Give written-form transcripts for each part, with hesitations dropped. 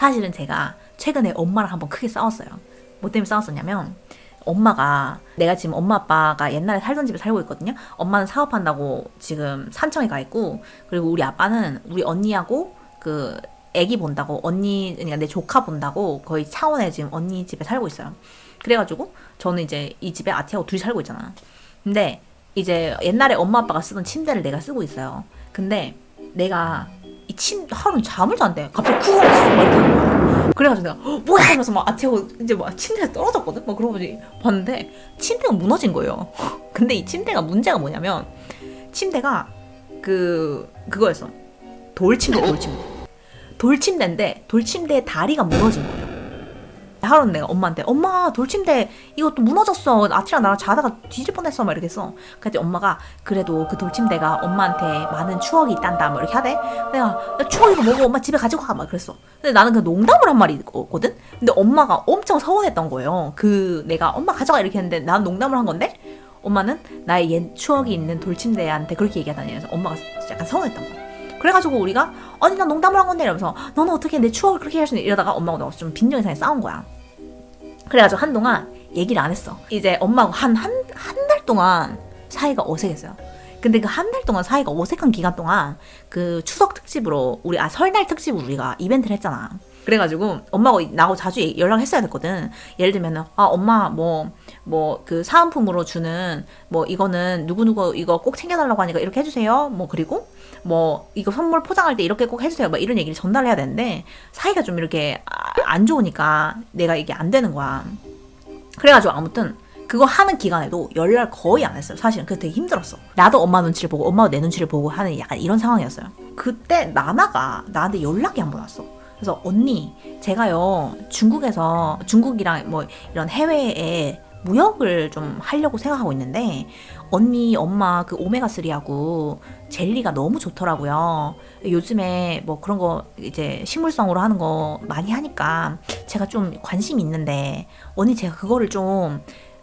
사실은 제가 최근에 엄마랑 한번 크게 싸웠어요. 뭐 때문에 싸웠었냐면 엄마가 내가 지금 엄마 아빠가 옛날에 살던 집에 살고 있거든요. 엄마는 사업한다고 지금 산청에 가 있고, 그리고 우리 아빠는 우리 언니하고 그 애기 본다고, 언니 그러니까 내 조카 본다고 거의 창원에 지금 언니 집에 살고 있어요. 그래가지고 저는 이제 이 집에 아티하고 둘이 살고 있잖아. 근데 이제 옛날에 엄마 아빠가 쓰던 침대를 내가 쓰고 있어요. 근데 내가 이 하루는 잠을 잔대. 갑자기 쿵쿵 막 이렇게 하는 거야. 그래가지고 내가 뭐야 하면서 막 아티하고 이제 막 침대에 떨어졌거든. 막 그러고 봤는데 침대가 무너진 거예요. 근데 이 침대가 문제가 뭐냐면 침대가 그거였어. 돌침대인데 돌침대의 다리가 무너진 거예요. 하루는 내가 엄마한테 엄마 돌침대 이것도 무너졌어. 아티랑 나랑 자다가 뒤질 뻔했어. 막 이렇게 했어. 그랬더니 엄마가 그래도 그 돌침대가 엄마한테 많은 추억이 있단다. 막 이렇게 하대. 내가 추억이고 뭐고 엄마 집에 가지고 가. 막 그랬어. 근데 나는 그 농담을 한 말이거든. 근데 엄마가 엄청 서운했던 거예요. 내가 엄마 가져가 이렇게 했는데 난 농담을 한 건데 엄마는 나의 옛 추억이 있는 돌침대한테 그렇게 얘기하다니. 그래서 엄마가 약간 서운했던 거야. 그래가지고 우리가 아니 난 농담을 한 건데 이러면서 너는 어떻게 내 추억을 그렇게 할 수 있니 이러다가 엄마하고 나가서 좀 빈정상에 싸운 거야. 그래가지고 한동안 얘기를 안 했어. 이제 엄마하고 한 달 동안 사이가 어색했어요. 근데 그 한 달 동안 사이가 어색한 기간 동안 그 추석 특집으로 설날 특집으로 우리가 이벤트를 했잖아. 그래가지고 엄마하고 나하고 자주 연락했어야 됐거든. 예를 들면은 엄마 그 사은품으로 주는 뭐 이거는 누구누구 이거 꼭 챙겨달라고 하니까 이렇게 해주세요. 뭐 그리고 뭐 이거 선물 포장할 때 이렇게 꼭 해주세요. 막 이런 얘기를 전달해야 되는데 사이가 좀 이렇게 안 좋으니까 내가 이게 안 되는 거야. 그래가지고 아무튼 그거 하는 기간에도 연락을 거의 안 했어요. 사실은 그게 되게 힘들었어. 나도 엄마 눈치를 보고 엄마도 내 눈치를 보고 하는 약간 이런 상황이었어요. 그때 나나가 나한테 연락이 한 번 왔어. 그래서 언니 제가요 중국이랑 뭐 이런 해외에 무역을 좀 하려고 생각하고 있는데 언니 엄마 그 오메가3하고 젤리가 너무 좋더라고요. 요즘에 뭐 그런 거 이제 식물성으로 하는 거 많이 하니까 제가 좀 관심이 있는데 언니 제가 그거를 좀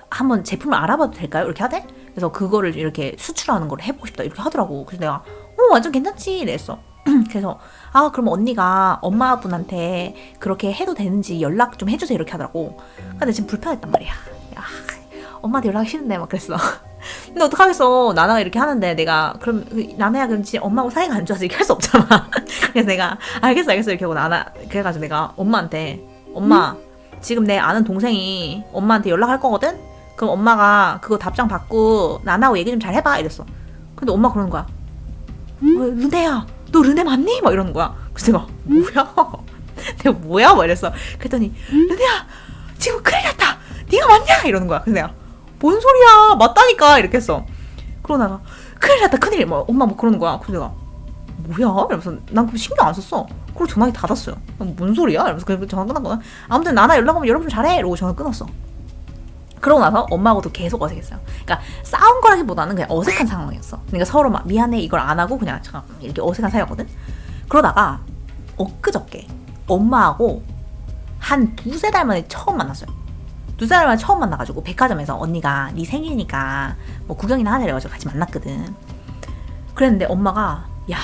한번 제품을 알아봐도 될까요? 이렇게 하대? 그래서 그거를 이렇게 수출하는 걸 해보고 싶다 이렇게 하더라고. 그래서 내가 완전 괜찮지 이랬어. 그래서 그럼 언니가 엄마분한테 그렇게 해도 되는지 연락 좀 해주세요 이렇게 하더라고. 근데 지금 불편했단 말이야. 엄마한테 연락이 싫은데 막 그랬어. 근데 어떡하겠어. 나나가 이렇게 하는데 내가 그럼 나나야 그럼 진짜 엄마하고 사이가 안 좋아서 이렇게 할 수 없잖아. 그래서 내가 알겠어 이렇게 하고 그래가지고 내가 엄마한테 엄마 지금 내 아는 동생이 엄마한테 연락할 거거든? 그럼 엄마가 그거 답장 받고 나나하고 얘기 좀 잘 해봐 이랬어. 근데 엄마 그러는 거야. 왜 르네야 너 르네 맞니? 막 이러는 거야. 그래서 내가 뭐야? 내가 뭐야? 막 이랬어. 그랬더니 르네야 지금 큰일 났다. 네가 맞냐? 이러는 거야. 그래서 내가 뭔 소리야? 맞다니까 이렇게 했어. 그러다가 큰일 났다 큰일. 뭐 엄마 뭐 그러는 거야. 그래서 내가 뭐야? 이러면서 난 그거 신경 안 썼어. 그리고 전화기 닫았어요. 뭔 소리야? 이러면서 그래서 전화 끝났거든. 아무튼 나나 연락 오면 여러분 잘해 이러고 전화 끊었어. 그러고 나서 엄마하고도 계속 어색했어요. 그러니까 싸운 거라기보다는 그냥 어색한 상황이었어. 그러니까 서로 막 미안해 이걸 안 하고 그냥 잠깐 이렇게 어색한 사이였거든. 그러다가 엊그저께 엄마하고 한 두세 달 만에 처음 만났어요. 두세 달 만에 처음 만나가지고 백화점에서 언니가 네 생일이니까 뭐 구경이나 하자 이래가지고 같이 만났거든. 그랬는데 엄마가 야,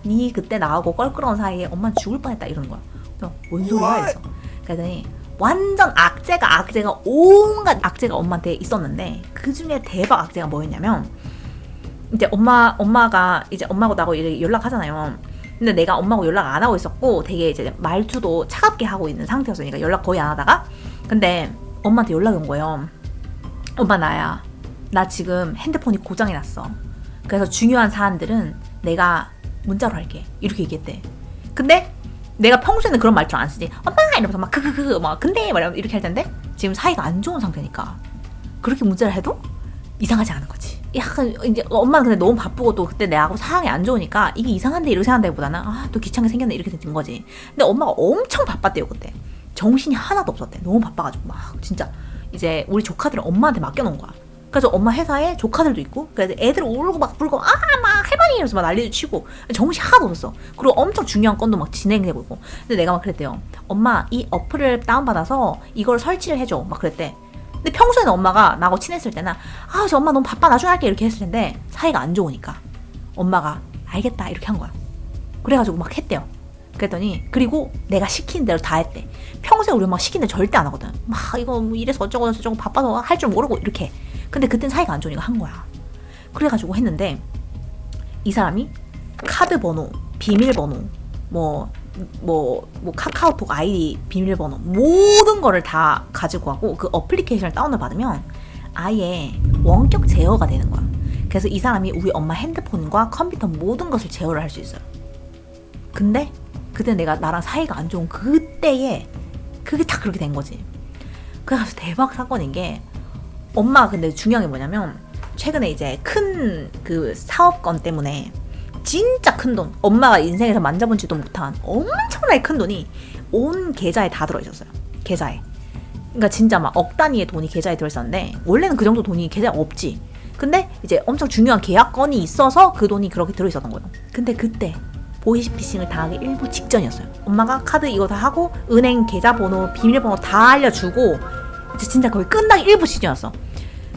네 그때 나하고 껄끄러운 사이에 엄마는 죽을 뻔했다 이러는 거야. 그래서 뭔 소리야? 이랬어. 그랬더니 완전 악재가 온갖 악재가 엄마한테 있었는데 그 중에 대박 악재가 뭐였냐면 이제 엄마가 이제 엄마하고 나하고 이렇게 연락하잖아요. 근데 내가 엄마하고 연락 안 하고 있었고 되게 이제 말투도 차갑게 하고 있는 상태였으니까 연락 거의 안 하다가 근데 엄마한테 연락이 온 거예요. 엄마 나야. 나 지금 핸드폰이 고장이 났어. 그래서 중요한 사안들은 내가 문자로 할게. 이렇게 얘기했대. 근데 내가 평소에는 그런 말투를 안 쓰지. 엄마 이러면서 막 막 근데 막 이렇게 할 텐데 지금 사이가 안 좋은 상태니까 그렇게 문자를 해도 이상하지 않은 거지. 약간 이제 엄마는 근데 너무 바쁘고 또 그때 내하고 상황이 안 좋으니까 이게 이상한데 이렇게 생각한다기보다는 또 귀찮게 생겼네 이렇게 된 거지. 근데 엄마가 엄청 바빴대요 그때. 정신이 하나도 없었대. 너무 바빠가지고 막 진짜 이제 우리 조카들은 엄마한테 맡겨놓은 거야. 그래서 엄마 회사에 조카들도 있고 그래서 애들 울고 막 불고 막 할머니 이러면서 막 난리도 치고 정신 하나도 없었어. 그리고 엄청 중요한 건도 막 진행되고 있고. 근데 내가 막 그랬대요. 엄마 이 어플을 다운받아서 이걸 설치를 해줘 막 그랬대. 근데 평소에는 엄마가 나하고 친했을 때는 저 엄마 너무 바빠 나중에 할게 이렇게 했을 텐데 사이가 안 좋으니까 엄마가 알겠다 이렇게 한 거야. 그래가지고 막 했대요. 그랬더니 그리고 내가 시키는 대로 다 했대. 평소에 우리 엄마 시키는 대로 절대 안 하거든. 막 이거 뭐 이래서 어쩌고 저쩌고 바빠서 할 줄 모르고 이렇게. 근데 그땐 사이가 안 좋으니까 한 거야. 그래가지고 했는데 이 사람이 카드 번호, 비밀번호, 뭐 카카오톡 아이디 비밀번호 모든 거를 다 가지고 가고 그 어플리케이션을 다운을 받으면 아예 원격 제어가 되는 거야. 그래서 이 사람이 우리 엄마 핸드폰과 컴퓨터 모든 것을 제어를 할 수 있어요. 근데 그때 내가 나랑 사이가 안 좋은 그때에 그게 다 그렇게 된 거지. 그래가지고 대박 사건인 게 엄마가 근데 중요한 게 뭐냐면 최근에 이제 큰 그 사업건 때문에 진짜 큰 돈, 엄마가 인생에서 만져본지도 못한 엄청나게 큰 돈이 온 계좌에 다 들어있었어요. 계좌에. 그러니까 진짜 막 억 단위의 돈이 계좌에 들어있었는데 원래는 그 정도 돈이 계좌에 없지. 근데 이제 엄청 중요한 계약건이 있어서 그 돈이 그렇게 들어있었던 거예요. 근데 그때 보이스피싱을 당하기 일부 직전이었어요. 엄마가 카드 이거 다 하고 은행 계좌번호, 비밀번호 다 알려주고 이제 진짜 거의 끝나기 일부 직전이었어.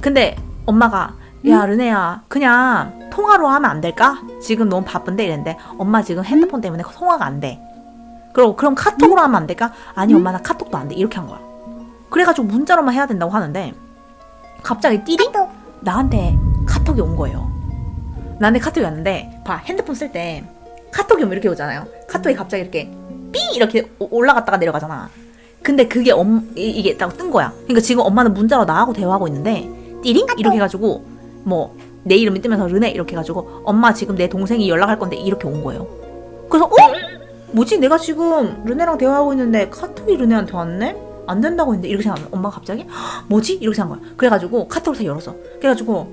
근데 엄마가 야 르네야 그냥 통화로 하면 안 될까? 지금 너무 바쁜데 이랬는데 엄마 지금 핸드폰 때문에 통화가 안 돼. 그럼 카톡으로 하면 안 될까? 아니 엄마 나 카톡도 안 돼. 이렇게 한 거야. 그래가지고 문자로만 해야 된다고 하는데 갑자기 띠링? 나한테 카톡이 온 거예요. 나한테 카톡이 왔는데 봐 핸드폰 쓸 때 카톡이 오면 이렇게 오잖아요. 카톡이 갑자기 이렇게 삐 이렇게 올라갔다가 내려가잖아. 근데 그게 이게 딱 뜬 거야. 그러니까 지금 엄마는 문자로 나하고 대화하고 있는데 띠링? 이렇게 해가지고 뭐 내 이름이 뜨면서 르네 이렇게 해가지고 엄마 지금 내 동생이 연락할 건데 이렇게 온 거예요. 그래서 뭐지 내가 지금 르네랑 대화하고 있는데 카톡이 르네한테 왔네? 안 된다고 했는데 이렇게 생각하면 엄마가 갑자기 뭐지? 이렇게 생각한 거야. 그래가지고 카톡을 다 열었어. 그래가지고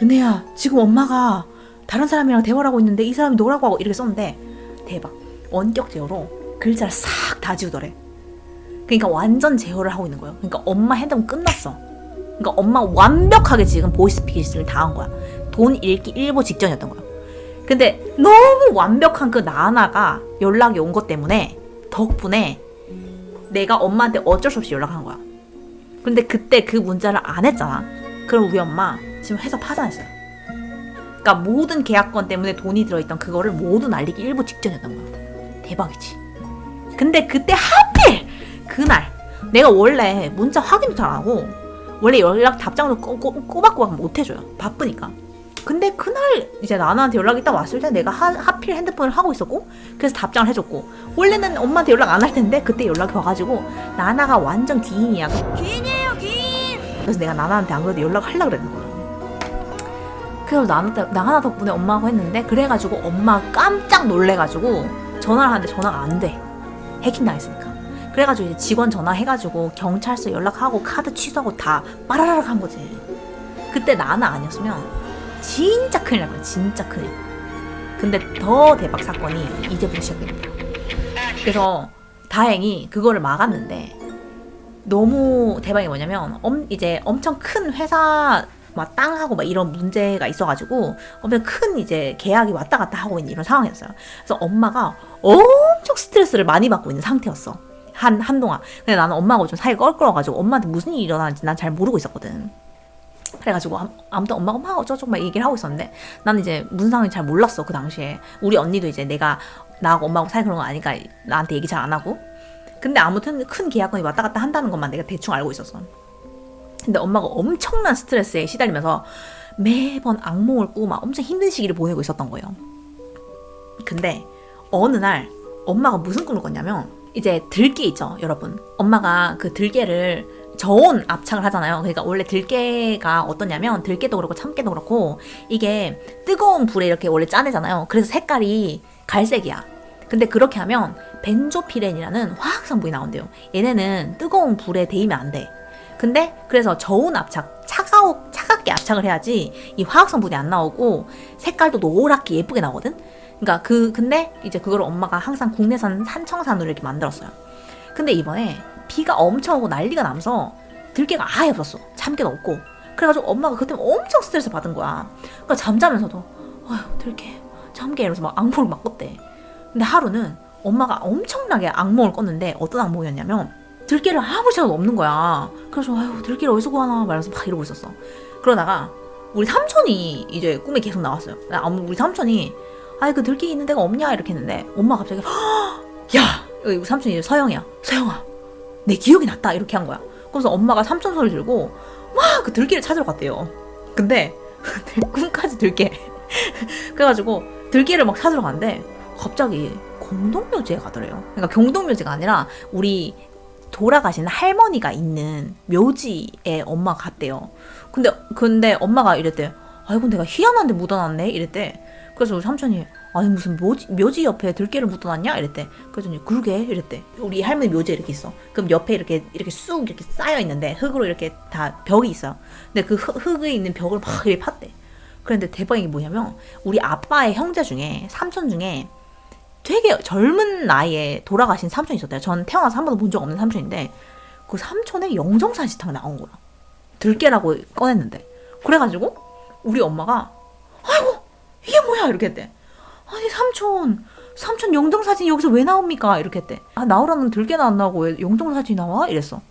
르네야 지금 엄마가 다른 사람이랑 대화를 하고 있는데 이 사람이 너라고 하고 이렇게 썼는데 대박 원격 제어로 글자를 싹 다 지우더래. 그러니까 완전 제어를 하고 있는 거예요. 그러니까 엄마 핸드폰 끝났어. 그러니까 엄마 완벽하게 지금 보이스피싱을 당한 거야. 돈 잃기 일보 직전이었던 거야. 근데 너무 완벽한 그 나나가 연락이 온 것 때문에 덕분에 내가 엄마한테 어쩔 수 없이 연락한 거야. 근데 그때 그 문자를 안 했잖아. 그럼 우리 엄마 지금 회사 파산했어요. 그러니까 모든 계약건 때문에 돈이 들어있던 그거를 모두 날리기 일보 직전이었던 거야. 대박이지. 근데 그때 하필 그날 내가 원래 문자 확인도 잘 안 하고 원래 연락 답장도 꼬박꼬박 못 해줘요. 바쁘니까. 근데 그날 이제 나나한테 연락이 딱 왔을 때 내가 하필 핸드폰을 하고 있었고 그래서 답장을 해줬고 원래는 엄마한테 연락 안 할 텐데 그때 연락이 와가지고 나나가 완전 귀인이야. 귀인이에요 귀인. 그래서 내가 나나한테 안 그래도 연락하려고 그랬는 거야. 그래서 나나 덕분에 엄마하고 했는데 그래가지고 엄마가 깜짝 놀래가지고 전화를 하는데 전화가 안 돼. 해킹당했으니까. 그래가지고 이제 직원 전화해가지고 경찰서 연락하고 카드 취소하고 다 빠라라락 한 거지. 그때 나나 아니었으면 진짜 큰일 날 거야. 진짜 큰일. 근데 더 대박 사건이 이제부터 시작됩니다. 그래서 다행히 그거를 막았는데 너무 대박이 뭐냐면 이제 엄청 큰 회사 막 땅하고 막 이런 문제가 있어가지고 엄청 큰 이제 계약이 왔다 갔다 하고 있는 이런 상황이었어요. 그래서 엄마가 엄청 스트레스를 많이 받고 있는 상태였어. 한동안. 근데 나는 엄마하고 좀 사이가 껄끄러워가지고 엄마한테 무슨 일이 일어나는지 난 잘 모르고 있었거든. 그래가지고 아무튼 엄마가 어쩌고저쩌고 막 얘기를 하고 있었는데 나는 이제 무슨 상황인지 잘 몰랐어. 그 당시에 우리 언니도 이제 나하고 엄마하고 사이 그런 거 아니까 나한테 얘기 잘 안 하고. 근데 아무튼 큰 계약건이 왔다 갔다 한다는 것만 내가 대충 알고 있었어. 근데 엄마가 엄청난 스트레스에 시달리면서 매번 악몽을 꾸고 막 엄청 힘든 시기를 보내고 있었던 거예요. 근데 어느 날 엄마가 무슨 꿈을 꿨냐면 이제 들깨 있죠 여러분. 엄마가 그 들깨를 저온 압착을 하잖아요. 그러니까 원래 들깨가 어떠냐면 들깨도 그렇고 참깨도 그렇고 이게 뜨거운 불에 이렇게 원래 짜내잖아요. 그래서 색깔이 갈색이야. 근데 그렇게 하면 벤조피렌이라는 화학 성분이 나온대요. 얘네는 뜨거운 불에 데이면 안 돼. 근데 그래서 저온 압착, 차갑게 압착을 해야지 이 화학 성분이 안 나오고 색깔도 노랗게 예쁘게 나오거든. 그러니까 근데 이제 그걸 엄마가 항상 국내산 산청산으로 이렇게 만들었어요. 근데 이번에 비가 엄청 오고 난리가 나면서 들깨가 아예 없었어. 참깨도 없고. 그래가지고 엄마가 그때 엄청 스트레스 받은 거야. 그러니까 잠자면서도 아휴 들깨, 참깨 이러면서 막 악몽을 막 꿨대. 근데 하루는 엄마가 엄청나게 악몽을 꿨는데 어떤 악몽이었냐면 들깨를 아무 생각도 없는 거야. 그래서 아유 들깨를 어디서 구하나 말면서 막 이러고 있었어. 그러다가 우리 삼촌이 이제 꿈에 계속 나왔어요. 우리 삼촌이 아이 그 들깨 있는 데가 없냐 이렇게 했는데 엄마가 갑자기 야, 우리 삼촌이 이제 서영이야. 서영아, 내 기억이 났다. 이렇게 한 거야. 그래서 엄마가 삼촌 손을 들고 막 그 들개를 찾으러 갔대요. 근데 꿈까지 들개. 그래가지고 들개를 막 찾으러 갔는데 갑자기 공동묘지에 가더래요. 그러니까 경동묘지가 아니라 우리 돌아가신 할머니가 있는 묘지에 엄마가 갔대요. 근데 엄마가 이랬대. 아이고 내가 희한한데 묻어놨네 이랬대. 그래서 우리 삼촌이 아니 무슨 묘지 옆에 들깨를 묻어놨냐 이랬대. 그랬더니 그러게 이랬대. 우리 할머니 묘지에 이렇게 있어. 그럼 옆에 이렇게 쑥 이렇게 쌓여 있는데 흙으로 이렇게 다 벽이 있어요. 근데 그 흙에 있는 벽을 막 이렇게 팠대. 그런데 대박인 게 뭐냐면 우리 아빠의 형제 중에 삼촌 중에 되게 젊은 나이에 돌아가신 삼촌이 있었대요. 전 태어나서 한 번도 본 적 없는 삼촌인데 그 삼촌의 영정사진이 나온 거야. 들깨라고 꺼냈는데. 그래가지고 우리 엄마가 아이고 이게 뭐야 이렇게 했대. 아니 삼촌 영정사진이 여기서 왜 나옵니까 이렇게 했대. 아 나오라는 들깨나 안 나오고 왜 영정사진이 나와 이랬어.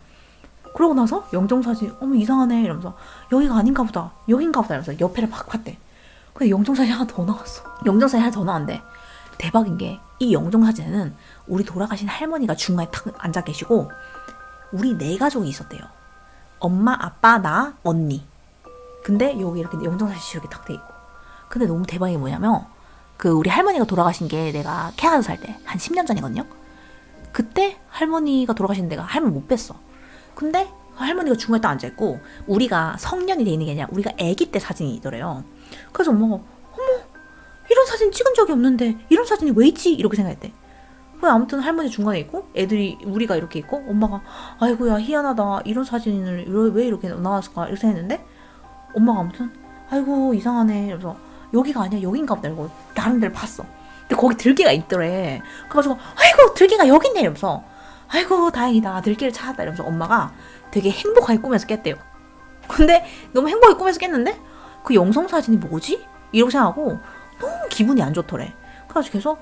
그러고 나서 영정사진 어머 이상하네 이러면서 여기가 아닌가 보다 여긴가 보다 이러면서 옆에를 막 봤대. 근데 영정사진이 하나 더 나왔어. 영정사진이 하나 더 나왔는데 대박인 게 이 영정사진에는 우리 돌아가신 할머니가 중간에 탁 앉아 계시고 우리 4가족이 있었대요. 엄마, 아빠, 나, 언니. 근데 여기 이렇게 영정사진이 이렇게 탁 돼 있고. 근데 너무 대박이 뭐냐면 그 우리 할머니가 돌아가신 게 내가 캐나다 살 때 한 10년 전이거든요. 그때 할머니가 돌아가신 데가 할머니 못 뵀어. 근데 할머니가 중간에 딱 앉아있고 우리가 성년이 돼 있는 게 아니라 우리가 아기 때 사진이 있더래요. 그래서 엄마가 어머 이런 사진 찍은 적이 없는데 이런 사진이 왜 있지? 이렇게 생각했대. 아무튼 할머니 중간에 있고 애들이 우리가 이렇게 있고 엄마가 아이고야 희한하다 이런 사진을 왜 이렇게 나왔을까 이렇게 생각했는데 엄마가 아무튼 아이고 이상하네 이러면서 여기가 아니야 여긴가 보다 이러고 다른 데를 봤어. 근데 거기 들개가 있더래. 그래가지고 아이고 들개가 여기 있네 이러면서 아이고 다행이다 들개를 찾았다 이러면서 엄마가 되게 행복하게 꿈에서 깼대요. 근데 너무 행복하게 꿈에서 깼는데 그 영상사진이 뭐지? 이러고 생각하고 너무 기분이 안 좋더래. 그래가지고 계속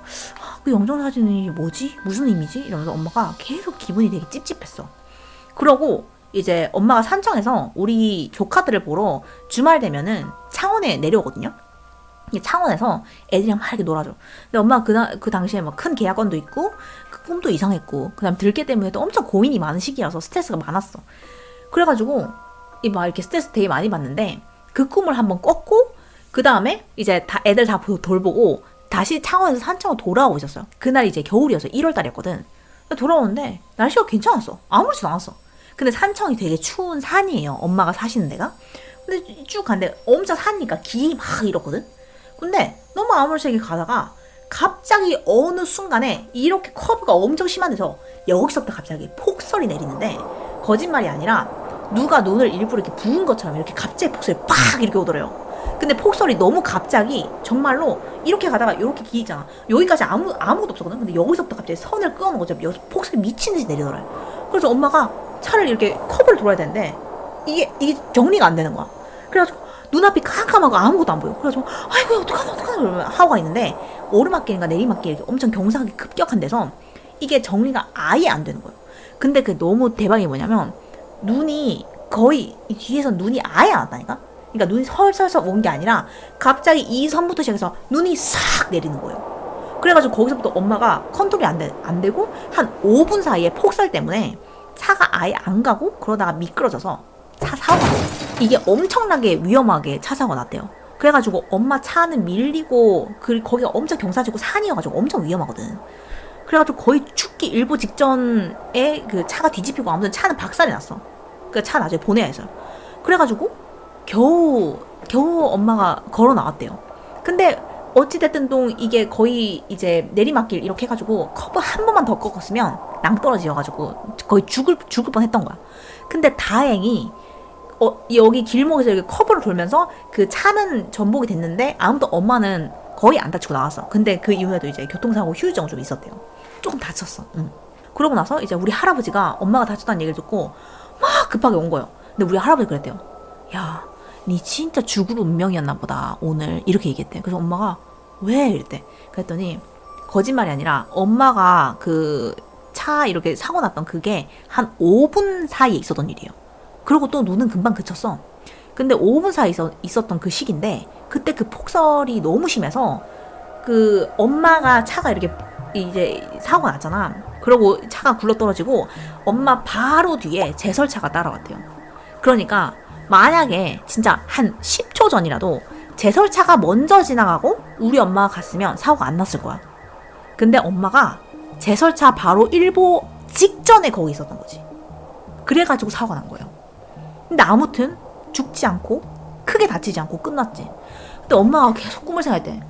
그 영정사진이 뭐지? 무슨 의미지? 이러면서 엄마가 계속 기분이 되게 찝찝했어. 그러고 이제 엄마가 산청에서 우리 조카들을 보러 주말 되면은 창원에 내려오거든요. 창원에서 애들이랑 막 이렇게 놀아줘. 근데 엄마가 그 당시에 막 큰 계약건도 있고 그 꿈도 이상했고 그 다음 들깨 때문에 또 엄청 고민이 많은 시기라서 스트레스가 많았어. 그래가지고 막 이렇게 스트레스 되게 많이 받는데 그 꿈을 한번 꿨고 그 다음에 이제 애들 다 돌보고 다시 창원에서 산청으로 돌아오고 있었어요. 그날 이제 겨울이었어요. 1월달이었거든. 돌아오는데 날씨가 괜찮았어. 아무렇지도 않았어. 근데 산청이 되게 추운 산이에요. 엄마가 사시는 데가. 근데 쭉 갔는데 엄청 산이니까 길이 막 이렇거든. 근데 너무 아무렇지 않게 가다가 갑자기 어느 순간에 이렇게 커브가 엄청 심한 데서 여기서부터 갑자기 폭설이 내리는데 거짓말이 아니라 누가 눈을 일부러 이렇게 부은 것처럼 이렇게 갑자기 폭설이 팍 이렇게 오더래요. 근데 폭설이 너무 갑자기 정말로 이렇게 가다가 이렇게 길 있잖아. 여기까지 아무것도 없었거든. 근데 여기서부터 갑자기 선을 끄어놓은 거죠. 여기서 폭설이 미친 듯이 내리더래요. 그래서 엄마가 차를 이렇게 커브를 돌아야 되는데 이게 정리가 안 되는 거야. 그래가지고 눈앞이 캄캄하고 아무것도 안 보여. 그래가지고 아이고 어떡하나 하고 가 있는데 오르막길인가 내리막길 이렇게 엄청 경사하게 급격한 데서 이게 정리가 아예 안 되는 거예요. 근데 그 너무 대박이 뭐냐면 눈이 거의 이 뒤에서 눈이 아예 안 왔다니까. 그러니까 눈이 설설설 온 게 아니라 갑자기 이 선부터 시작해서 눈이 싹 내리는 거예요. 그래가지고 거기서부터 엄마가 컨트롤이 안 되고 한 5분 사이에 폭설 때문에 차가 아예 안 가고 그러다가 미끄러져서 차 사고가 났어요. 이게 엄청나게 위험하게 차 사고가 났대요. 그래가지고 엄마 차는 밀리고 거기가 엄청 경사지고 산이어가지고 엄청 위험하거든. 그래가지고 거의 죽기 일보 직전에 그 차가 뒤집히고 아무튼 차는 박살이 났어. 그 차 나중에 보내야 했어요. 그래가지고 겨우 엄마가 걸어 나왔대요. 근데 어찌됐든 이게 거의 이제 내리막길 이렇게 해가지고 커브 한 번만 더 꺾었으면 낭떠러지여가지고 거의 죽을 뻔했던 거야. 근데 다행히 여기 길목에서 이렇게 커브를 돌면서 그 차는 전복이 됐는데 아무도 엄마는 거의 안 다치고 나왔어. 근데 그 이후에도 이제 교통사고 후유증 좀 있었대요. 조금 다쳤어. 그러고 나서 이제 우리 할아버지가 엄마가 다쳤다는 얘기를 듣고 막 급하게 온 거예요. 근데 우리 할아버지 그랬대요. 야, 니 진짜 죽을 운명이었나 보다 오늘 이렇게 얘기했대. 그래서 엄마가 왜 이랬대. 그랬더니 거짓말이 아니라 엄마가 그 차 이렇게 사고 났던 그게 한 5분 사이에 있었던 일이에요. 그리고 또 눈은 금방 그쳤어. 근데 5분 사이에 있었던 그 시기인데 그때 그 폭설이 너무 심해서 그 엄마가 차가 이렇게 이제 사고가 났잖아. 그러고 차가 굴러떨어지고 엄마 바로 뒤에 제설차가 따라왔대요. 그러니까 만약에 진짜 한 10초 전이라도 제설차가 먼저 지나가고 우리 엄마가 갔으면 사고가 안 났을 거야. 근데 엄마가 제설차 바로 일보 직전에 거기 있었던 거지. 그래가지고 사고가 난 거예요. 근데 아무튼 죽지 않고 크게 다치지 않고 끝났지. 근데 엄마가 계속 꿈을 생각했대.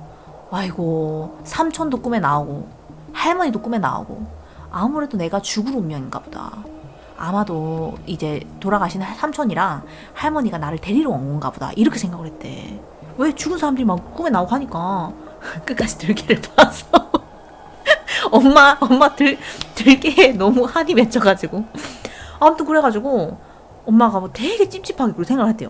아이고, 삼촌도 꿈에 나오고 할머니도 꿈에 나오고 아무래도 내가 죽을 운명인가 보다. 아마도 이제 돌아가신 삼촌이랑 할머니가 나를 데리러 온 건가 보다. 이렇게 생각을 했대. 왜 죽은 사람들이 막 꿈에 나오고 하니까 끝까지 들기를 봤어. 엄마 들기에 너무 한이 맺혀가지고 아무튼 그래가지고 엄마가 뭐 되게 찝찝하게 그렇게 생각을 했대요.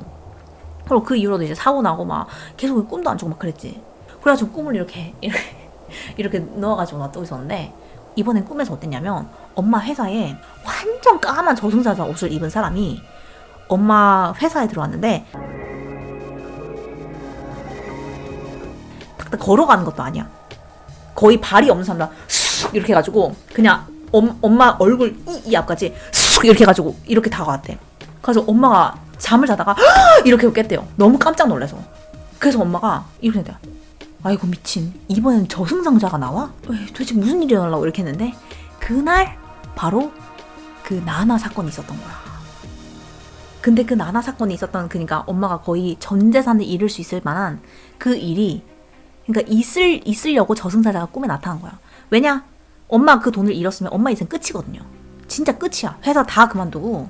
그리고 그 이후로도 이제 사고 나고 막 계속 꿈도 안 주고 막 그랬지. 그래가지고 꿈을 이렇게 넣어가지고 놔두고 있었는데 이번엔 꿈에서 어땠냐면 엄마 회사에 완전 까만 저승사자 옷을 입은 사람이 엄마 회사에 들어왔는데 딱 걸어가는 것도 아니야. 거의 발이 없는 사람들 쑥 이렇게 해가지고 그냥 엄마 얼굴 이 앞까지 쑥 이렇게 해가지고 이렇게 다가왔대. 그래서 엄마가 잠을 자다가 이렇게 깼대요. 너무 깜짝 놀라서. 그래서 엄마가 이렇게 했대요. 아이고 미친, 이번엔 저승상자가 나와? 도대체 무슨 일이 일어나려고 이렇게 했는데 그날 바로 그 나나 사건이 있었던 거야. 근데 그 나나 사건이 있었던, 그러니까 엄마가 거의 전 재산을 잃을 수 있을 만한 그 일이, 그러니까 있으려고 저승사자가 꿈에 나타난 거야. 왜냐? 엄마 그 돈을 잃었으면 엄마 인생 끝이거든요. 진짜 끝이야. 회사 다 그만두고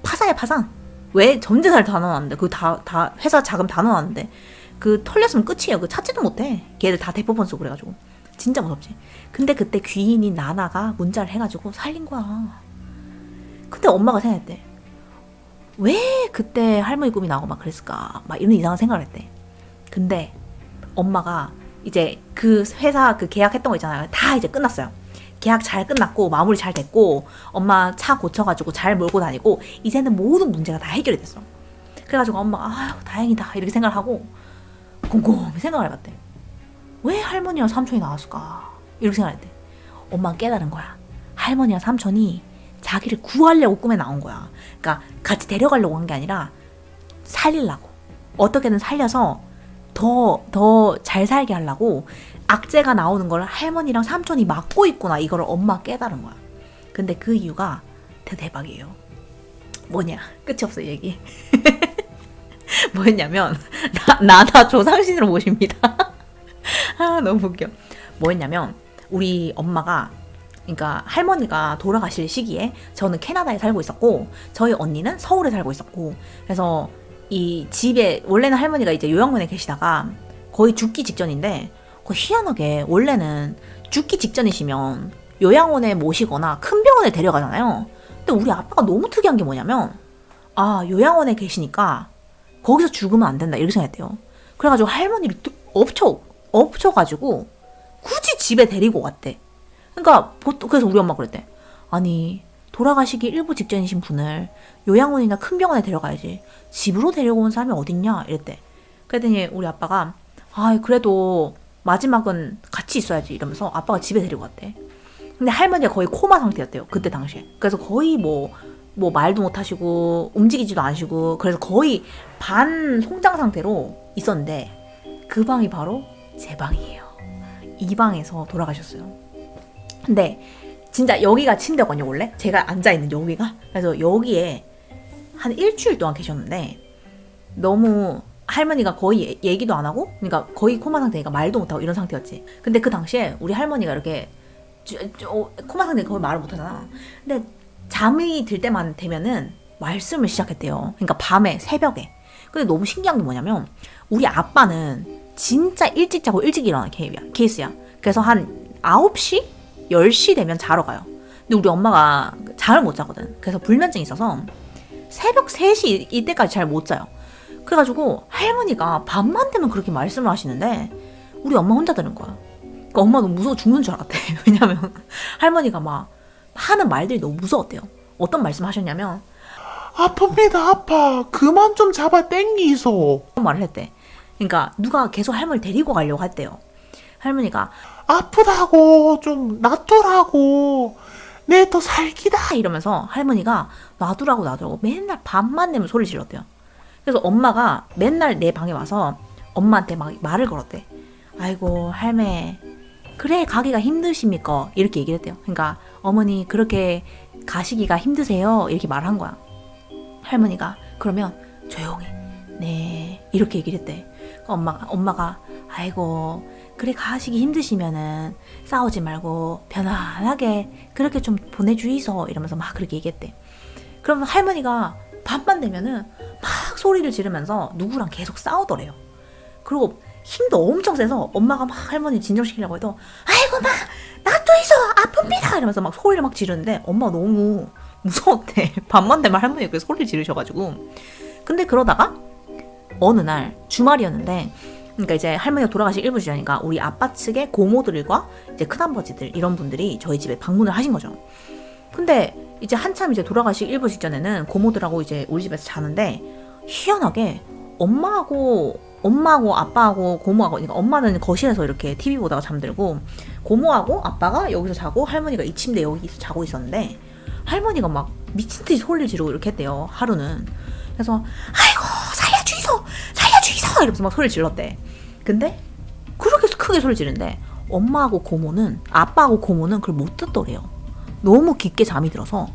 파산이야, 파산. 왜? 전 재산을 다 넣어놨는데, 그 다 회사 자금 다 넣어놨는데 그 털렸으면 끝이에요. 그 찾지도 못해. 걔들 다 대법원 쓰고 그래가지고 진짜 무섭지. 근데 그때 귀인인 나나가 문자를 해가지고 살린 거야. 근데 엄마가 생각했대. 왜 그때 할머니 꿈이 나오고 막 그랬을까? 막 이런 이상한 생각을 했대. 근데 엄마가 이제 그 회사 그 계약했던 거 있잖아요. 다 이제 끝났어요. 계약 잘 끝났고 마무리 잘 됐고 엄마 차 고쳐가지고 잘 몰고 다니고 이제는 모든 문제가 다 해결이 됐어. 그래가지고 엄마가 아유 다행이다 이렇게 생각을 하고 곰곰이 생각을 해봤대. 왜 할머니랑 삼촌이 나왔을까? 이렇게 생각했대. 엄마가 깨달은 거야. 할머니랑 삼촌이 자기를 구하려고 꿈에 나온 거야. 그러니까 같이 데려가려고 한 게 아니라 살리려고. 어떻게든 살려서 더 잘 살게 하려고 악재가 나오는 걸 할머니랑 삼촌이 막고 있구나. 이거를 엄마가 깨달은 거야. 근데 그 이유가 대박이에요. 뭐냐? 끝이 없어 얘기. 뭐였냐면 나나 조상신으로 모십니다. 아 너무 웃겨. 뭐였냐면 우리 엄마가, 그러니까 할머니가 돌아가실 시기에 저는 캐나다에 살고 있었고 저희 언니는 서울에 살고 있었고, 그래서 이 집에 원래는 할머니가 이제 요양원에 계시다가 거의 죽기 직전인데, 거의 희한하게 원래는 죽기 직전이시면 요양원에 모시거나 큰 병원에 데려가잖아요. 근데 우리 아빠가 너무 특이한 게 뭐냐면 요양원에 계시니까 거기서 죽으면 안 된다 이렇게 생각했대요. 그래가지고 할머니를 엎쳐가지고 굳이 집에 데리고 갔대. 그러니까 그래서 우리 엄마가 그랬대. 아니 돌아가시기 일부 직전이신 분을 요양원이나 큰 병원에 데려가야지 집으로 데려온 사람이 어딨냐 이랬대. 그랬더니 우리 아빠가 그래도 마지막은 같이 있어야지 이러면서 아빠가 집에 데리고 갔대. 근데 할머니가 거의 코마 상태였대요 그때 당시에. 그래서 거의 뭐 말도 못 하시고 움직이지도 않으시고, 그래서 거의 반 송장 상태로 있었는데 그 방이 바로 제 방이에요. 이 방에서 돌아가셨어요. 근데 진짜 여기가 침대거든요 원래. 제가 앉아있는 여기가. 그래서 여기에 한 일주일 동안 계셨는데 너무 할머니가 거의 얘기도 안 하고, 그러니까 거의 코마 상태니까 말도 못 하고 이런 상태였지. 근데 그 당시에 우리 할머니가 이렇게 코마 상태니까 거의 말을 못 하잖아. 근데 잠이 들 때만 되면은 말씀을 시작했대요. 그러니까 밤에 새벽에. 근데 너무 신기한 게 뭐냐면 우리 아빠는 진짜 일찍 자고 일찍 일어나는 케이스야. 그래서 한 9시? 10시 되면 자러 가요. 근데 우리 엄마가 잠을 못 자거든. 그래서 불면증이 있어서 새벽 3시 이때까지 잘 못 자요. 그래가지고 할머니가 밤만 되면 그렇게 말씀을 하시는데 우리 엄마 혼자 들은 거야. 그러니까 엄마도 무서워 죽는 줄 알았대. 왜냐면 할머니가 막 하는 말들이 너무 무서웠대요. 어떤 말씀 하셨냐면 아픕니다 아파 그만 좀 잡아 땡기소 그런 말을 했대. 그러니까 누가 계속 할머니 데리고 가려고 했대요. 할머니가 아프다고 좀 놔두라고. 내 더 살기다. 이러면서 할머니가 놔두라고 맨날 밤만 되면 소리 질렀대요. 그래서 엄마가 맨날 내 방에 와서 엄마한테 막 말을 걸었대. 아이고 할매 그래 가기가 힘드십니까? 이렇게 얘기를 했대요. 그러니까 어머니 그렇게 가시기가 힘드세요? 이렇게 말한 거야. 할머니가 그러면 조용히 네 이렇게 얘기를 했대. 엄마가 아이고 그래 가시기 힘드시면은 싸우지 말고 편안하게 그렇게 좀 보내주이소 이러면서 막 그렇게 얘기했대. 그러면 할머니가 밤만 되면은 막 소리를 지르면서 누구랑 계속 싸우더래요. 그리고 힘도 엄청 세서 엄마가 막 할머니 진정시키려고 해도 아이고 막 놔두이소 아픕니다 이러면서 막 소리를 막 지르는데 엄마가 너무 무서웠대. 밤만 되면 할머니가 그 소리를 지르셔가지고. 근데 그러다가 어느 날 주말이었는데 그러니까 이제 할머니가 돌아가시 일부 전이니까 우리 아빠 측의 고모들과 이제 큰아버지들 이런 분들이 저희 집에 방문을 하신 거죠. 근데 이제 한참 이제 돌아가시 일부 직전에는 고모들하고 이제 우리 집에서 자는데 희한하게 엄마하고 아빠하고 고모하고 그러니까 엄마는 거실에서 이렇게 TV 보다가 잠들고 고모하고 아빠가 여기서 자고 할머니가 이 침대 여기서 자고 있었는데 할머니가 막 미친 듯이 소리를 지르고 이렇게 했대요. 하루는. 그래서 아이고 살려주이소 이러면서 막 소리를 질렀대. 근데 그렇게 크게 소리 지르는데 아빠하고 고모는 그걸 못 듣더래요. 너무 깊게 잠이 들어서.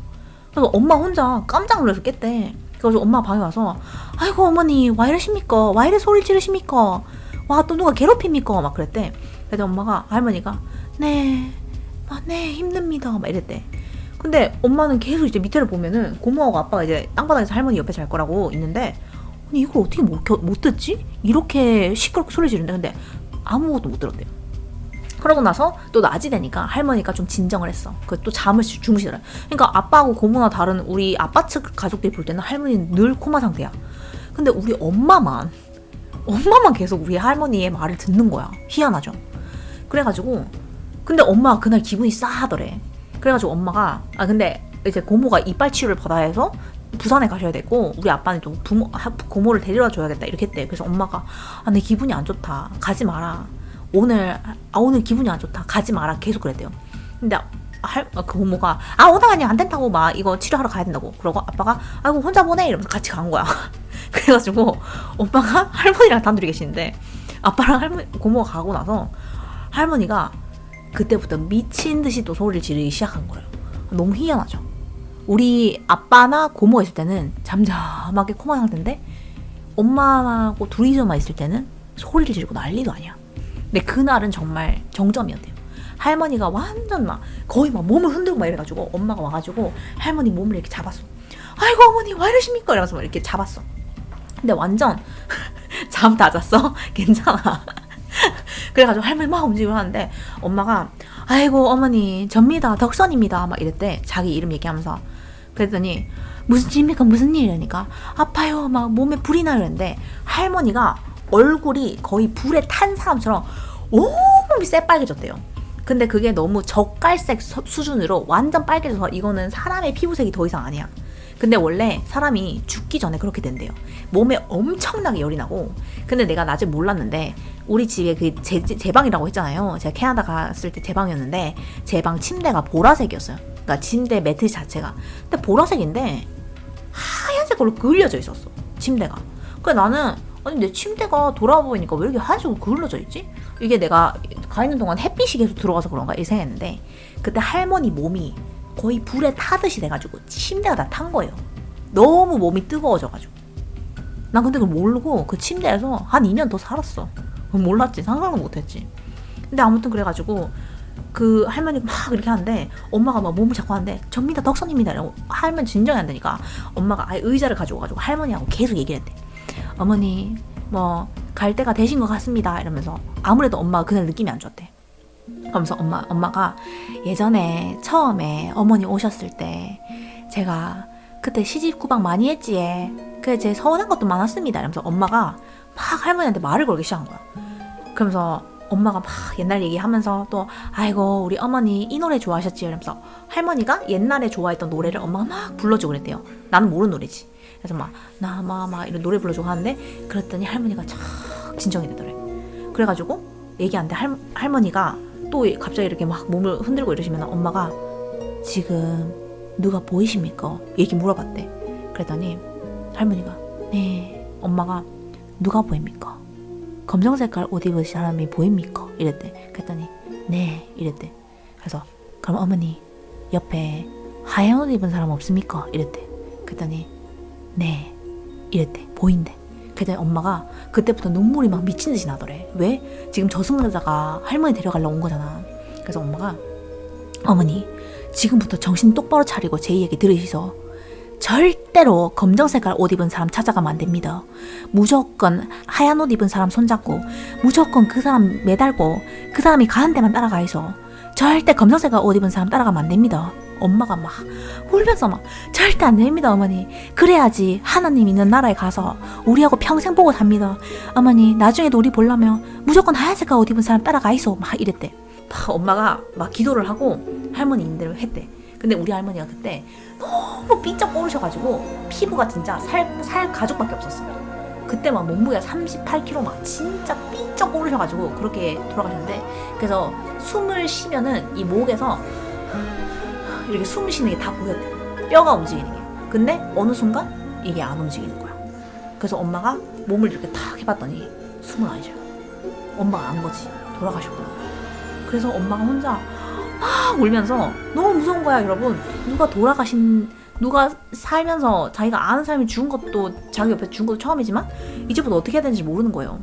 그래서 엄마 혼자 깜짝 놀라서 깼대. 그래서 엄마 방에 와서 아이고 어머니 와 이러십니까? 와 이래 소리 지르십니까? 와 또 누가 괴롭힙니까? 막 그랬대. 그래서 할머니가 네 힘듭니다 막 이랬대. 근데 엄마는 계속 이제 밑에를 보면은 고모하고 아빠가 이제 땅바닥에서 할머니 옆에 잘 거라고 있는데 아니 이걸 어떻게 못 듣지? 이렇게 시끄럽게 소리 지르는데 근데 아무것도 못 들었대요. 그러고 나서 또 낮이 되니까 할머니가 좀 진정을 했어. 그 또 잠을 주무시더래. 그러니까 아빠하고 고모나 다른 우리 아빠 측 가족들이 볼 때는 할머니는 늘 코마 상태야. 근데 우리 엄마만 계속 우리 할머니의 말을 듣는 거야. 희한하죠. 그래가지고 근데 엄마가 그날 기분이 싸하더래. 그래가지고 엄마가 근데 이제 고모가 이빨 치료를 받아야 해서 부산에 가셔야 되고 우리 아빠는 또 고모를 데리러 줘야겠다 이렇게 했대. 그래서 엄마가 내 기분이 안 좋다 가지 마라 오늘 기분이 안 좋다 가지 마라 계속 그랬대요. 근데 그 고모가 오늘 아니야 안 된다고 막 이거 치료하러 가야 된다고. 그러고 아빠가 아이고 혼자 보내 이러면서 같이 간 거야. 그래가지고 엄마가 할머니랑 단둘이 계시는데 아빠랑 고모가 가고 나서 할머니가 그때부터 미친 듯이 또 소리를 지르기 시작한 거예요. 너무 희한하죠. 우리 아빠나 고모가 있을 때는 잠잠하게 코마 상태인데 엄마하고 둘이서만 있을 때는 소리를 지르고 난리도 아니야. 근데 그날은 정말 정점이었대요. 할머니가 완전 막 거의 막 몸을 흔들고 막 이래가지고 엄마가 와가지고 할머니 몸을 이렇게 잡았어. 아이고 어머니 왜 이러십니까? 이러면서 막 이렇게 잡았어. 근데 완전 잠 다 잤어? 괜찮아. 그래가지고 할머니 막 움직이고 하는데 엄마가 아이고 어머니 접니다 덕선입니다 막 이랬대. 자기 이름 얘기하면서. 그랬더니 무슨 일입니까 무슨 일이라니까 아파요 막 몸에 불이 나요 이랬는데 할머니가 얼굴이 거의 불에 탄 사람처럼 온몸이 새빨개졌대요. 근데 그게 너무 젓갈색 수준으로 완전 빨개져서 이거는 사람의 피부색이 더 이상 아니야. 근데 원래 사람이 죽기 전에 그렇게 된대요. 몸에 엄청나게 열이 나고. 근데 내가 낮에 몰랐는데 우리 집에 그 제 방이라고 했잖아요. 제가 캐나다 갔을 때 제 방이었는데 제 방 침대가 보라색이었어요. 그러니까 침대 매트리스 자체가. 근데 보라색인데 하얀색으로 그을려져 있었어. 침대가. 그래 나는 아니 내 침대가 돌아보니까 왜 이렇게 하얀색으로 그을려져 있지? 이게 내가 가 있는 동안 햇빛이 계속 들어가서 그런가 이 생각했는데 그때 할머니 몸이 거의 불에 타듯이 돼가지고 침대가 다 탄 거예요. 너무 몸이 뜨거워져가지고. 난 근데 그걸 모르고 그 침대에서 한 2년 더 살았어. 몰랐지. 상상도 못했지. 근데 아무튼 그래가지고 그 할머니가 막 이렇게 하는데 엄마가 막 몸을 잡고 하는데 접니다 덕선입니다 이러고 할머니 진정이 안 되니까 엄마가 아예 의자를 가져와가지고 할머니하고 계속 얘기를 했대. 어머니 뭐 갈 때가 되신 것 같습니다 이러면서. 아무래도 엄마가 그날 느낌이 안 좋았대. 그러면서 엄마가 예전에 처음에 어머니 오셨을 때 제가 그때 시집구박 많이 했지 그래 제 서운한 것도 많았습니다 이러면서 엄마가 막 할머니한테 말을 걸기 시작한 거야. 그러면서 엄마가 막 옛날 얘기하면서 또 아이고 우리 어머니 이 노래 좋아하셨지 이러면서 할머니가 옛날에 좋아했던 노래를 엄마가 막 불러주고 그랬대요. 나는 모르는 노래지. 그래서 막 이런 노래 불러주고 하는데 그랬더니 할머니가 착 진정이 되더래. 그래가지고 얘기하는데 할머니가 또 갑자기 이렇게 막 몸을 흔들고 이러시면 엄마가 지금 누가 보이십니까? 얘기 물어봤대. 그랬더니 할머니가 네. 엄마가 누가 보입니까? 검정 색깔 옷 입은 사람이 보입니까? 이랬대. 그랬더니 네. 이랬대. 그래서 그럼 어머니 옆에 하얀 옷 입은 사람 없습니까? 이랬대. 그랬더니 네. 이랬대. 보인대. 그랬더니 엄마가 그때부터 눈물이 막 미친 듯이 나더래. 왜? 지금 저승사자가 할머니 데려가려고 온 거잖아. 그래서 엄마가 어머니 지금부터 정신 똑바로 차리고 제 얘기 들으시소. 절대로 검정 색깔 옷 입은 사람 찾아가면 안 됩니다. 무조건 하얀 옷 입은 사람 손잡고 무조건 그 사람 매달고 그 사람이 가는 데만 따라가이소. 절대 검정 색깔 옷 입은 사람 따라가면 안 됩니다. 엄마가 막 울면서 막 절대 안 됩니다 어머니. 그래야지 하나님 있는 나라에 가서 우리하고 평생 보고 삽니다. 어머니 나중에도 우리 보려면 무조건 하얀 색깔 옷 입은 사람 따라가이소. 막 이랬대. 막 엄마가 막 기도를 하고 할머니 인대로 했대. 근데 우리 할머니가 그때 너무 삐쩍 꼬르셔가지고 피부가 진짜 살 가죽밖에 없었어. 그때 막 몸무게가 38kg 막 진짜 삐쩍 꼬르셔가지고 그렇게 돌아가셨는데, 그래서 숨을 쉬면은 이 목에서 이렇게 숨 쉬는 게 다 보였대. 뼈가 움직이는 게. 근데 어느 순간 이게 안 움직이는 거야. 그래서 엄마가 몸을 이렇게 탁 해봤더니 숨을 안 쉬어요. 엄마가 안 거지. 돌아가셨구나. 그래서 엄마가 혼자 막 울면서 너무 무서운 거야 여러분. 누가 살면서 자기가 아는 사람이 죽은 것도, 자기 옆에 죽은 것도 처음이지만 이제부터 어떻게 해야 되는지 모르는 거예요.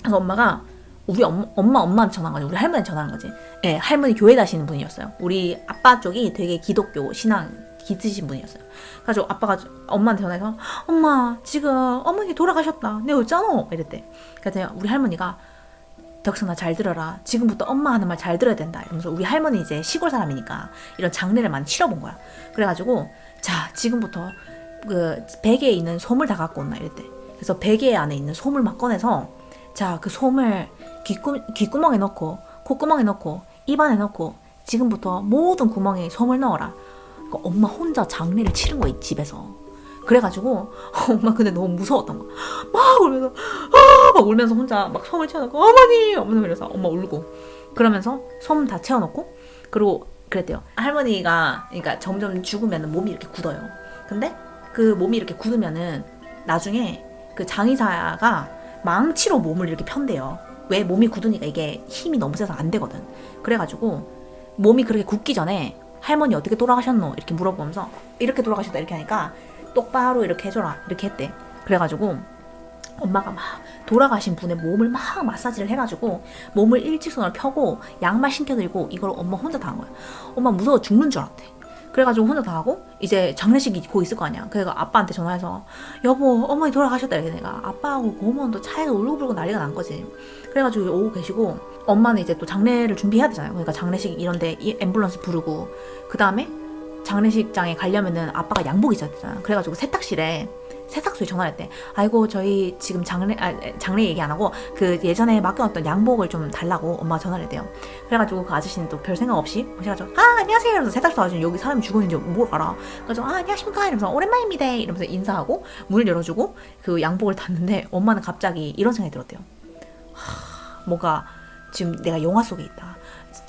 그래서 엄마가 우리 엄마한테 전화한 거지. 우리 할머니한테 전화한 거지. 예, 할머니 교회 다니시는 분이었어요. 우리 아빠 쪽이 되게 기독교 신앙 깊으신 분이었어요. 그래서 아빠가 엄마한테 전화해서 엄마 지금 어머니 돌아가셨다. 내가 어쩌노? 이랬대. 그래서 우리 할머니가 덕선아 잘 들어라. 지금부터 엄마 하는 말 잘 들어야 된다. 이러면서 우리 할머니 이제 시골 사람이니까 이런 장례를 많이 치러본 거야. 그래가지고 자 지금부터 그 베개에 있는 솜을 다 갖고 온나 이랬대. 그래서 베개 안에 있는 솜을 막 꺼내서 자 그 솜을 귓구멍에 넣고 콧구멍에 넣고 입안에 넣고 지금부터 모든 구멍에 솜을 넣어라. 그러니까 엄마 혼자 장례를 치른 거야 집에서. 그래가지고 엄마 근데 너무 무서웠던 거야. 막 울면서 혼자 막 솜을 채워놓고 어머니 이러면서 엄마 울고 그러면서 솜 다 채워놓고 그리고 그랬대요. 할머니가 그러니까 점점 죽으면 몸이 이렇게 굳어요. 근데 그 몸이 이렇게 굳으면은 나중에 그 장의사가 망치로 몸을 이렇게 편대요. 왜? 몸이 굳으니까 이게 힘이 너무 세서 안 되거든. 그래가지고 몸이 그렇게 굳기 전에 할머니 어떻게 돌아가셨노? 이렇게 물어보면서 이렇게 돌아가셨다 이렇게 하니까 똑바로 이렇게 해줘라 이렇게 했대. 그래가지고 엄마가 막 돌아가신 분의 몸을 막 마사지를 해가지고 몸을 일직선으로 펴고 양말 신겨드리고 이걸 엄마 혼자 다 한 거야. 엄마 무서워 죽는 줄 알았대. 그래가지고 혼자 다 하고 이제 장례식이 곧 있을 거 아니야. 그래서 아빠한테 전화해서 여보 어머니 돌아가셨다 이렇게 내가 아빠하고 고모도 차에서 울고불고 난리가 난 거지. 그래가지고 오고 계시고 엄마는 이제 또 장례를 준비해야 되잖아요. 그러니까 장례식 이런데 앰뷸런스 부르고 그 다음에 장례식장에 가려면은 아빠가 양복 있어야 되잖아. 그래가지고 세탁실에 세탁소에 전화를 했대. 아이고 저희 지금 장례 얘기 안 하고 그 예전에 맡겨놨던 양복을 좀 달라고 엄마가 전화를 했대요. 그래가지고 그 아저씨는 또 별 생각 없이 오셔가지고 안녕하세요 이러면서 세탁소 아저씨 여기 사람이 죽었는지 뭘 알아. 그래서 안녕하십니까 이러면서 오랜만입니다 이러면서 인사하고 문을 열어주고 그 양복을 탔는데 엄마는 갑자기 이런 생각이 들었대요. 뭐가 지금 내가 영화 속에 있다.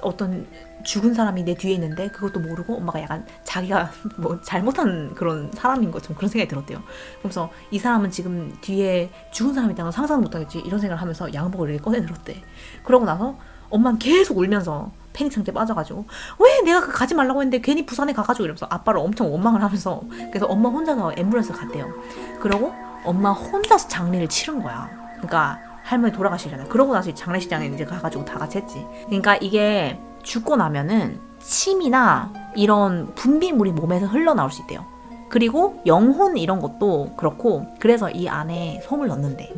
어떤 죽은 사람이 내 뒤에 있는데 그것도 모르고 엄마가 약간 자기가 뭐 잘못한 그런 사람인 것처럼 그런 생각이 들었대요. 그래서 이 사람은 지금 뒤에 죽은 사람이 있다는 걸 상상을 못하겠지 이런 생각을 하면서 양복을 이렇게 꺼내들었대. 그러고 나서 엄마는 계속 울면서 패닉 상태에 빠져가지고 왜 내가 그 가지 말라고 했는데 괜히 부산에 가가지고 이러면서 아빠를 엄청 원망을 하면서 그래서 엄마 혼자서 앰뷸런스 갔대요. 그러고 엄마 혼자서 장례를 치른 거야. 그러니까 할머니 돌아가시잖아요. 그러고 나서 장례식장에 이제 가가지고 다 같이 했지. 그러니까 이게 죽고 나면은 침이나 이런 분비물이 몸에서 흘러나올 수 있대요. 그리고 영혼 이런 것도 그렇고 그래서 이 안에 솜을 넣는데.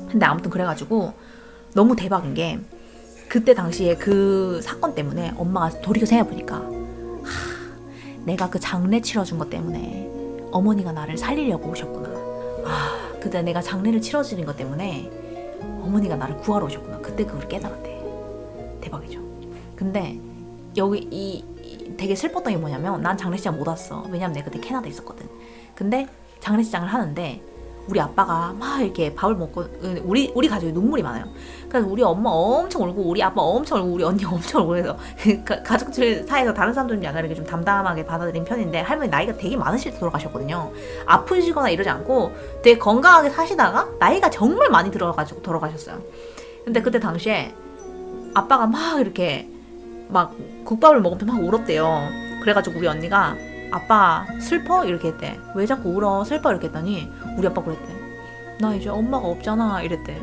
근데 아무튼 그래가지고 너무 대박인 게 그때 당시에 그 사건 때문에 엄마가 돌이켜 생각해보니까 내가 그 장례 치러준 것 때문에 어머니가 나를 살리려고 오셨구나. 그때 내가 장례를 치러주는 것 때문에 어머니가 나를 구하러 오셨구나. 그때 그걸 깨달았대. 대박이죠. 근데 여기 되게 슬펐던 게 뭐냐면 난 장례식장 못 왔어. 왜냐면 내가 그때 캐나다에 있었거든. 근데 장례식장을 하는데 우리 아빠가 막 이렇게 밥을 먹고 우리 가족이 눈물이 많아요. 그래서 우리 엄마 엄청 울고 우리 아빠 엄청 울고 우리 언니 엄청 울고 해서 가족들 사이에서 다른 사람들은 약간 이렇게 좀 담담하게 받아들인 편인데 할머니 나이가 되게 많으실 때 돌아가셨거든요. 아프시거나 이러지 않고 되게 건강하게 사시다가 나이가 정말 많이 들어가지고 돌아가셨어요. 근데 그때 당시에 아빠가 막 이렇게 막 국밥을 먹으면서 막 울었대요. 그래가지고 우리 언니가 아빠 슬퍼? 이렇게 했대. 왜 자꾸 울어? 슬퍼? 이렇게 했더니 우리 아빠 그랬대. 나 이제 엄마가 없잖아 이랬대.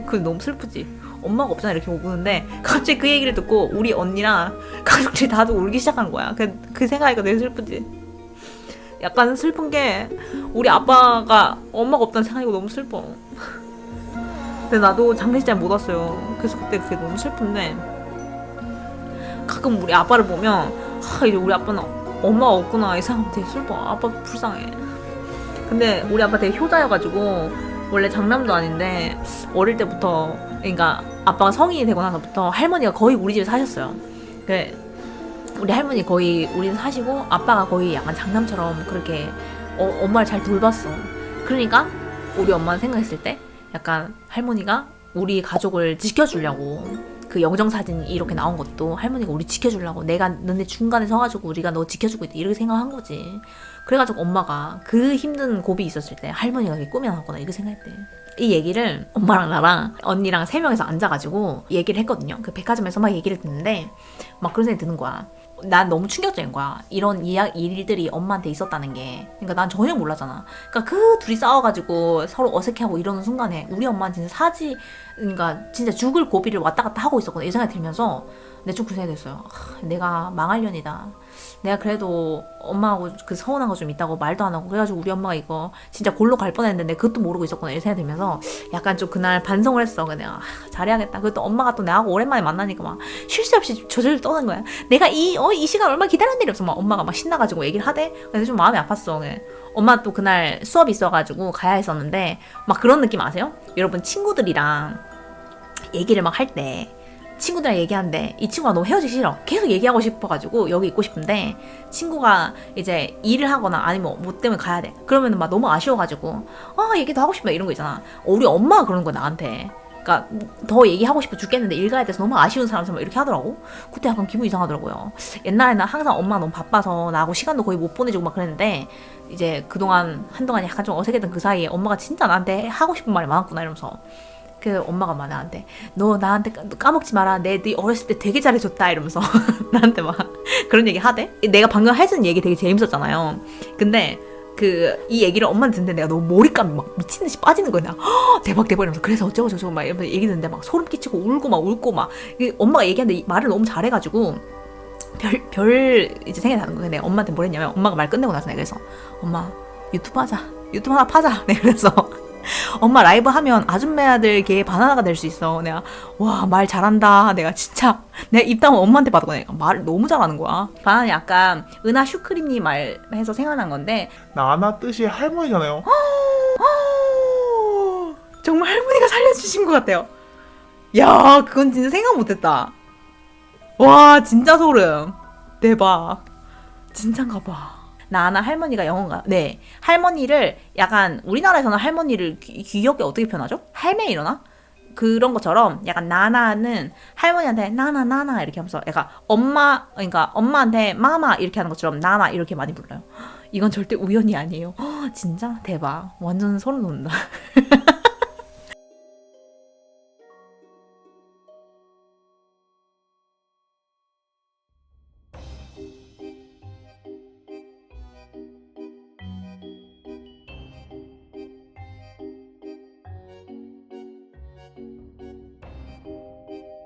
그게 너무 슬프지. 엄마가 없잖아 이렇게 우는데 갑자기 그 얘기를 듣고 우리 언니랑 가족들이 다들 울기 시작한 거야. 그 생각이 되게 슬프지. 약간 슬픈 게 우리 아빠가 엄마가 없다는 생각이 너무 슬퍼. 근데 나도 장례식장에 못 왔어요. 그래서 그때 그게 너무 슬픈데 가끔 우리 아빠를 보면 이제 우리 아빠는 엄마가 없구나 이 생각하면 되게 슬퍼. 아빠 불쌍해. 근데 우리 아빠 되게 효자여가지고 원래 장남도 아닌데 어릴 때부터 그러니까 아빠가 성인이 되고 나서부터 할머니가 거의 우리 집에 사셨어요. 우리 할머니 거의 우리 집에 사시고 아빠가 거의 약간 장남처럼 그렇게 엄마를 잘 돌봤어. 그러니까 우리 엄마는 생각했을 때 약간 할머니가 우리 가족을 지켜주려고 그 영정사진이 이렇게 나온 것도 할머니가 우리 지켜주려고 내가 너네 중간에 서가지고 우리가 너 지켜주고 있다 이렇게 생각한 거지. 그래가지고 엄마가 그 힘든 고비 있었을 때 할머니가 그게 꾸며놨구나 이렇게 생각했대. 이 얘기를 엄마랑 나랑 언니랑 3명이서 앉아가지고 얘기를 했거든요. 그 백화점에서 막 얘기를 듣는데 막 그런 생각이 드는 거야. 난 너무 충격적인 거야. 이런 일들이 엄마한테 있었다는 게. 그러니까 난 전혀 몰랐잖아. 그러니까 그 둘이 싸워가지고 서로 어색해하고 이러는 순간에 우리 엄마는 진짜 그러니까 진짜 죽을 고비를 왔다 갔다 하고 있었거든. 이 생각이 들면서 내가 좀 그 생각이 됐어요. 내가 망할 년이다. 내가 그래도 엄마하고 그 서운한 거 좀 있다고 말도 안 하고 그래가지고 우리 엄마가 이거 진짜 골로 갈 뻔했는데 그것도 모르고 있었구나 이 생각이 들면서 약간 좀 그날 반성을 했어. 내가 잘해야겠다. 그것도 엄마가 또 나하고 오랜만에 만나니까 막 쉴 새 없이 저절로 떠는 거야. 내가 이 시간 얼마나 기다렸는 일이 없어. 막 엄마가 막 신나가지고 얘기를 하대. 그래서 좀 마음이 아팠어. 엄마 또 그날 수업이 있어가지고 가야 했었는데 막 그런 느낌 아세요? 여러분 친구들이랑 얘기를 막 할 때 친구들이랑 얘기하는데 이 친구가 너무 헤어지기 싫어. 계속 얘기하고 싶어가지고 여기 있고 싶은데 친구가 이제 일을 하거나 아니면 뭐 때문에 가야 돼. 그러면 막 너무 아쉬워가지고 얘기도 하고 싶다 이런 거 있잖아. 우리 엄마가 그러는 거야 나한테. 그러니까 더 얘기하고 싶어 죽겠는데 일 가야 돼서 너무 아쉬운 사람처럼 이렇게 하더라고. 그때 약간 기분이 이상하더라고요. 옛날에는 항상 엄마가 너무 바빠서 나하고 시간도 거의 못 보내주고 막 그랬는데 이제 한동안 약간 좀 어색했던 그 사이에 엄마가 진짜 나한테 하고 싶은 말이 많았구나 이러면서 그 엄마가 막 나한테 너 나한테 까먹지 마라. 네 어렸을 때 되게 잘해줬다 이러면서 나한테 막 그런 얘기 하대. 내가 방금 해준 얘기 되게 재밌었잖아요. 근데 이 얘기를 엄마한테 듣는데 내가 너무 몰입감이 막 미친듯이 빠지는 거야. 내가 대박 이러면서 그래서 어쩌고 저쩌고 막 이러면서 얘기 듣는데 막 소름 끼치고 울고 막 엄마가 얘기하는데 말을 너무 잘해가지고 별 이제 생각이 나는 거야. 내가 엄마한테 뭘 했냐면 엄마가 말 끝내고 나서 내가 그래서 엄마 유튜브 하자. 유튜브 하나 파자. 내가 그래서 엄마 라이브 하면 아줌마들 걔 바나나가 될 수 있어. 내가 와 말 잘한다. 내가 진짜 내가 입담은 엄마한테 받았거든. 내가 말을 너무 잘하는 거야. 바나나 약간 은하 슈크림님 말해서 생각난 건데 나나 뜻이 할머니잖아요. 정말 할머니가 살려주신 것 같아요. 야 그건 진짜 생각 못했다. 와 진짜 소름. 대박. 진짠가 봐. 나나 할머니가 영어인가? 네. 할머니를 약간 우리나라에서는 할머니를 귀엽게 어떻게 표현하죠? 할매 이러나? 그런 것처럼 약간 나나는 할머니한테 나나 이렇게 하면서 약간 그러니까 엄마한테 마마 이렇게 하는 것처럼 나나 이렇게 많이 불러요. 이건 절대 우연이 아니에요. 진짜 대박. 완전 소름 돋는다.